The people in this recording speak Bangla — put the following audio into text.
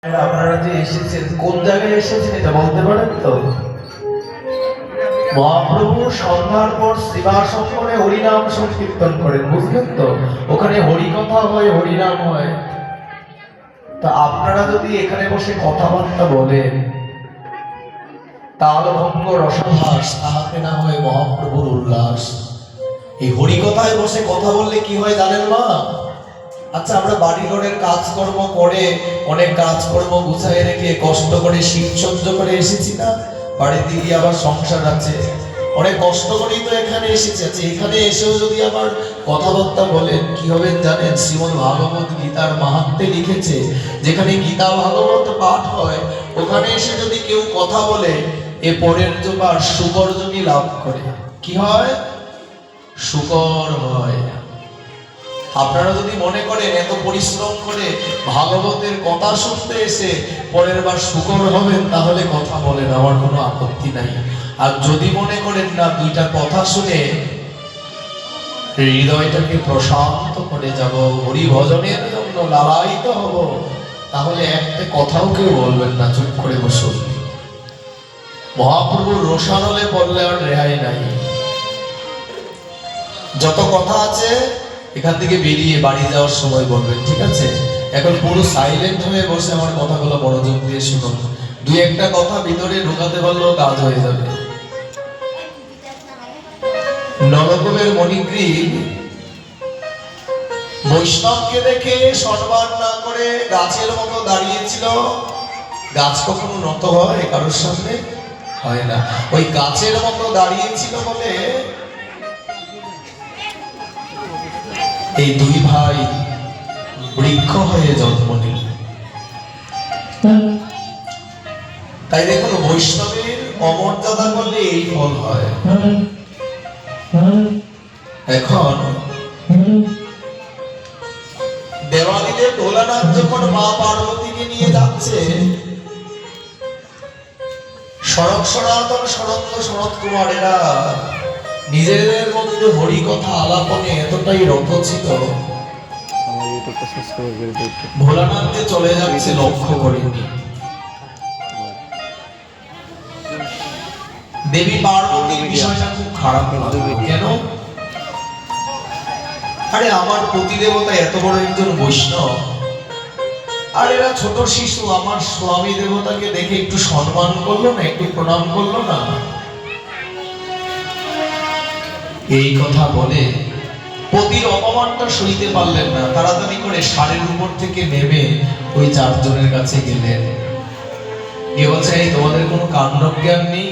আপনারা যে এসেছেন কোন জায়গায় এসেছেন এটা বলতে পারেন তো? মহাপ্রভু সন্ধ্যার পর সেবাসন করে হরিনাম সংকীর্তন করেন, বুঝলেন তো? ওখানে হরিকথা হয়, হরিনাম হয়। তা আপনারা যদি এখানে বসে কথাবার্তা বলেন, তালভঙ্গ রসভাস, তাহাতে না হয় মহাপ্রভুর উল্লাস। এই হরিকথায় বসে কথা বললে কি হয় জানেন মা? আচ্ছা, আমরা বাড়িঘরের কাজকর্ম করে অনেক কাজকর্ম গুছাই রেখে কষ্ট করে শীত সহ্য করে এসেছি না, বাড়িতে গিয়ে আবার সংসার আছে, অনেক কষ্ট করেই তো এখানে এসেছি। আচ্ছা, এখানে এসেও যদি আবার কথাবার্তা বলেন কি হবে জানেন? শ্রীমদ্ ভাগবত গীতার মাহাত্ম্যে লিখেছে, যেখানে গীতা ভাগবত পাঠ হয় ওখানে এসে যদি কেউ কথা বলে এ পরের জবার সুকর্জনী লাভ করে। কি হয়? শুকর হয়। আপনারা যদি মনে করেন এত পরিশ্রম করে ভাগবতের কথা শুনতে এসে পরের বার শুকর হবেন, তাহলে কথা বলেন, আমার কোনো আপত্তি নাই। আর যদি মনে করেন না, দুইটা কথা শুনে হৃদয়টাকে প্রশান্ত করে যাব, হরি ভজনের জন্য লালায়িত হব, তাহলে একটা কথাও কেউ বলবেন না, চুপ করে বসুন। মহাপ্রভুর রোষানলে পড়লে আর রেহাই নাই। যত কথা আছে এখান থেকে বেরিয়ে বাড়ি যাওয়ার সময় বলবেন, ঠিক আছে? এখন পুরো সাইলেন্ট হয়ে বসে আমার কথাগুলো মনোযোগ দিয়ে শুনুন। দুই একটা কথা ভিতরে ঢোকাতে পারলেও কাজ হয়ে যাবে। নরকমের মণিগ্রীব বৈষ্ণবকে দেখে সম্মান না করে গাছের মতো দাঁড়িয়েছিল। গাছ কখনো নত হয় কারোর সামনে? হয় না। ওই গাছের মতো দাঁড়িয়েছিল বলে এই দুই ভাই বৃক্ষ হয়ে জন্ম নিল। তাই দেখুন, বৈষ্ণবের অমর্যাদা করলে এই ফল হয়। এখন দেওয়ালিতে ভোলানাথ যখন মা পার্বতীকে নিয়ে যাচ্ছে, শরৎ সনাতন সনন্দ সনত কুমারেরা নিজেদের মধ্যে হরিকথা আলাপনে এতটাই রত ছিল, ভোলানাথ যে চলে যাচ্ছে লক্ষ্য করেনি। দেবী পার্বতীর বিষয়টা খুব খারাপ লাগলো। কেন? আরে আমার প্রতিদেবতা এত বড় একজন বৈষ্ণব, আর এরা ছোট শিশু, আমার স্বামী দেবতাকে দেখে একটু সম্মান করলো না, একটু প্রণাম করলো না। এই কথা বলে পতির অপমানটা সইতে পারলেন না, তাড়াতাড়ি করে ষাঁড়ের উপর থেকে নেমে ওই চারজনের কাছে গেলেন। গিয়ে বলছে, এই তোমাদের কোনো কাণ্ড জ্ঞান নেই?